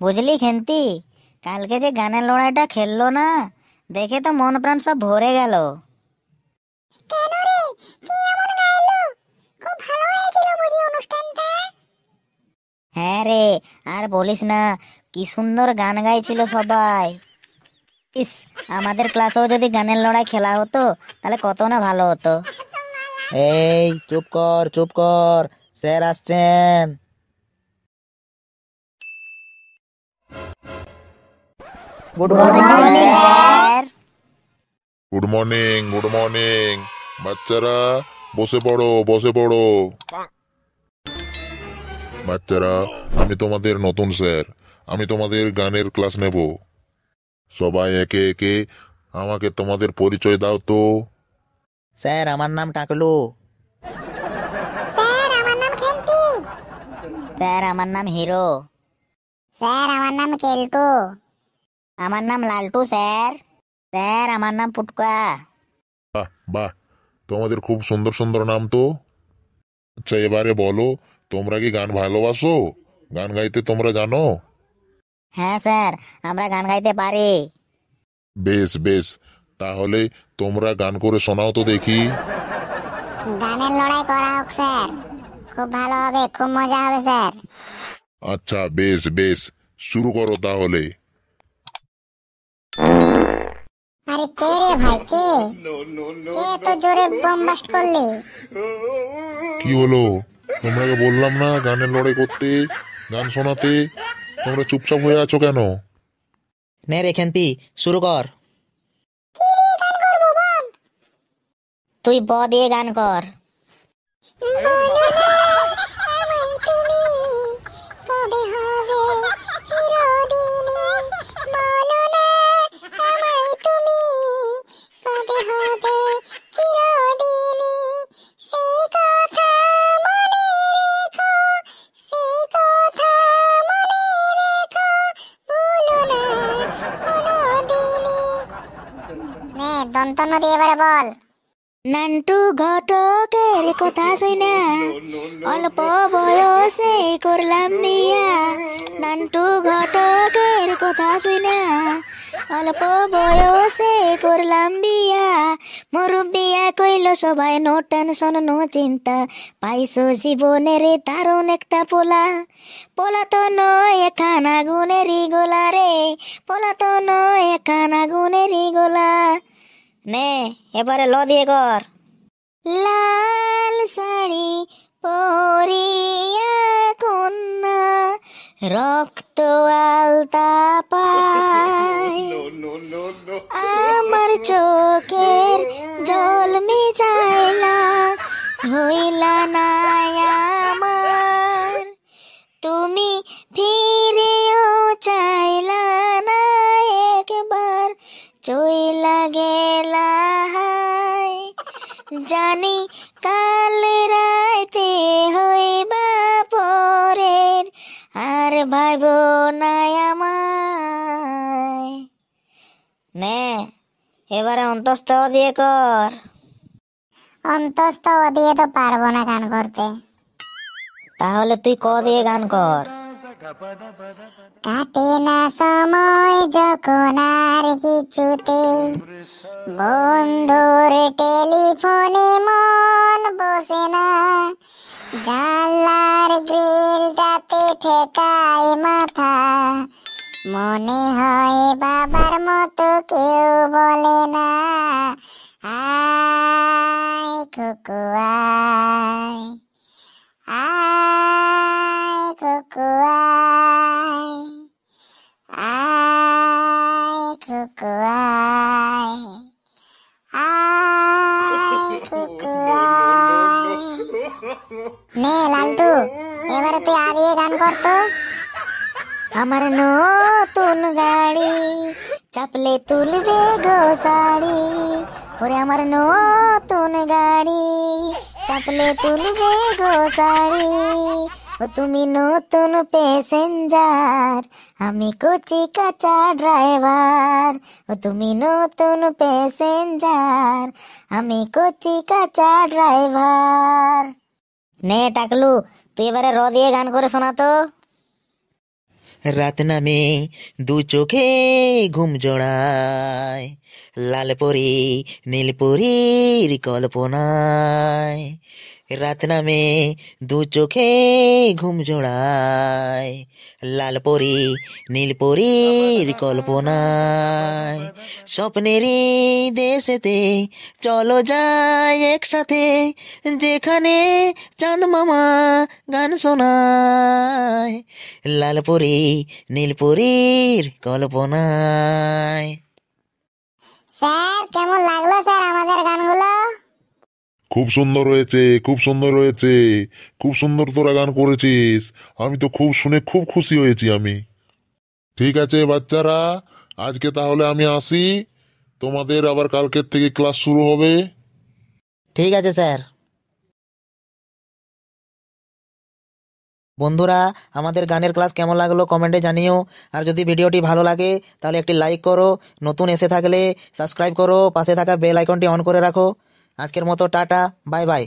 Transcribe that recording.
বুঝলি খেন্তি, কালকে যে গানের লড়াইটা খেললো না, দেখে তো মন প্রাণ সব ভরে গেল। কেন রে, কে এমন গাইলো? খুব ভালো হয়েছিল বুঝি অনুষ্ঠানটা? হ্যাঁ রে, আর বলিস না, কি সুন্দর গান গাইছিল সবাই। ইস, আমাদের ক্লাসেও যদি গানের লড়াই খেলা হতো তাহলে কত না ভালো হতো। এই চুপ কর চুপ কর, স্যার আসছেন। Good morning sir. Good morning, good morning. বাচ্চারা বসে পড়ো, বসে পড়ো। বাচ্চারা, আমি তোমাদের নতুন স্যার। আমি তোমাদের গানের ক্লাস নেব। সবাই একে একে আমাকে তোমাদের পরিচয় দাও তো। স্যার, আমার নাম টাকলু। স্যার আমার নাম খেন্তি। স্যার আমার নাম হিরো। স্যার আমার নাম কেলটু। আমার নাম লালটু স্যার। স্যার আমার নাম পুটকা। বাহ বাহ, তোমাদের খুব সুন্দর সুন্দর নাম তো। আচ্ছা, এবারে বলো, তোমরা কি গান ভালোবাসো? গান গাইতে তোমরা জানো? হ্যাঁ স্যার, আমরা গান গাইতে পারি। বেশ বেশ, তাহলে তোমরা গান করে শোনাও তো দেখি। গানের লড়াই করা হোক স্যার, খুব ভালো হবে, খুব মজা হবে স্যার। আচ্ছা বেশ বেশ, শুরু করো তাহলে। আরে কে রে ভাই, কে কে তো জোরে বোমবাস্ট করলি? কি হলো? তোমরাকে বললাম না গানের লড়াই করতে, গান শোনাতে? তোমরা চুপচাপ হয়ে আছো কেন? নে রে খেন্তি, শুরু কর। তুই ব দিয়ে গান কর। বলো না আমায় তুমি, কবে হবে চিরদিনই? বলো না আমায় তুমি, কবে হবে চিরদিনই? সেই কথা মনে রেখো, সেই কথা মনে রেখো, ভুলো না কোনোদিনই। নে দন্তন্য দিয়ে এবারে বল। নান্টু ঘটকের কথা শুনা অল্প বয়সে করলাম বিয়া। নান্টু ঘটকের কথা শুনা অল্প বয়সে করলাম বিয়া। মুরব্বিয়া কইল সবাই নো টেনশন নো চিন্তা, পাইছো জীবনের দারুণ একটা পোলা। পোলা তো নয় এখান আগুনেরই গোলা রে, পোলা তো নয় এখান আগুনেরই গোলা। নে এবারে ল দিয়ে কর। লাল শাড়ি পরিয়া কন্যা রক্ত আলতা পায়, আমার চোখের জল মিজাইলা হইলা না আমার। তুমি ফিরেও চাইলা না একবার, চইলা গেলা হায়। জানি কাল রাইতে হইবা পরের, আর ভাইব নাই আমায়। নে এবারে অন্তস্থ দিয়ে কর। অন্তস্থ দিয়ে তো পারবো না গান করতে। তাহলে তুই ক দিয়ে গান কর। কাটে না সময় যখন আর কিছুতে, বন্ধুর টেলিফোনে মন বসে না, জানলার গ্রিলটাতে ঠেকায় মাথা, মনে হয় বাবার মতো কেউ বলে না, আয় খুকু আয়, আয় খুকু আয়, আয় খুকু আয়, আয় খুকু আয়। নে লালটু, এবারে তুই আদিয়ে গান করতো। আমার নতুন গাড়ি চাপলে তুলবে গো শাড়ি, ওরে আমার নতুন গাড়ি চাপলে তুলবে গো শাড়ি। ও তুমি নতুন প্যাসেঞ্জার, আমি কচি কাঁচা ড্রাইভার। ও তুমি নতুন প্যাসেঞ্জার, আমি কচি কাঁচা ড্রাইভার। নে টাকলু, তুই এবারে র দিয়ে গান করে শোনা তো। রাত নামে দু চোখে ঘুম জোড়ায়, লাল পরি নীল পরীর কল্পনায়। রাত নামে দু চোখে ঘুম জোড়ায়, লাল পরি নীল পরীর কল্পনায়। স্বপ্নেরই দেশেতে চলো যাই একসাথে, যেখানে চাঁদ মামা গান শোনায়, লাল পরি নীল পরীর কল্পনায়। স্যার কেমন লাগলো স্যার আমাদের গানগুলো? খুব সুন্দর হয়েছে, খুব সুন্দর হয়েছে, খুব সুন্দর তোরা গান করেছিস। আমি তো খুব শুনে খুব খুশি হয়েছি আমি। ঠিক আছে বাচ্চারা, আজকে তাহলে আমি আসি। তোমাদের আবার কালকের থেকে ক্লাস শুরু হবে। ঠিক আছে স্যার। বন্ধুরা, আমাদের গানের ক্লাস কেমন লাগলো কমেন্টে জানিও। আর যদি ভিডিওটি ভালো লাগে তাহলে একটি লাইক করো, নতুন এসে থাকলে সাবস্ক্রাইব করো, পাশে থাকা বেল আইকনটি অন করে রাখো। আজকের মতো টাটা, বাই বাই।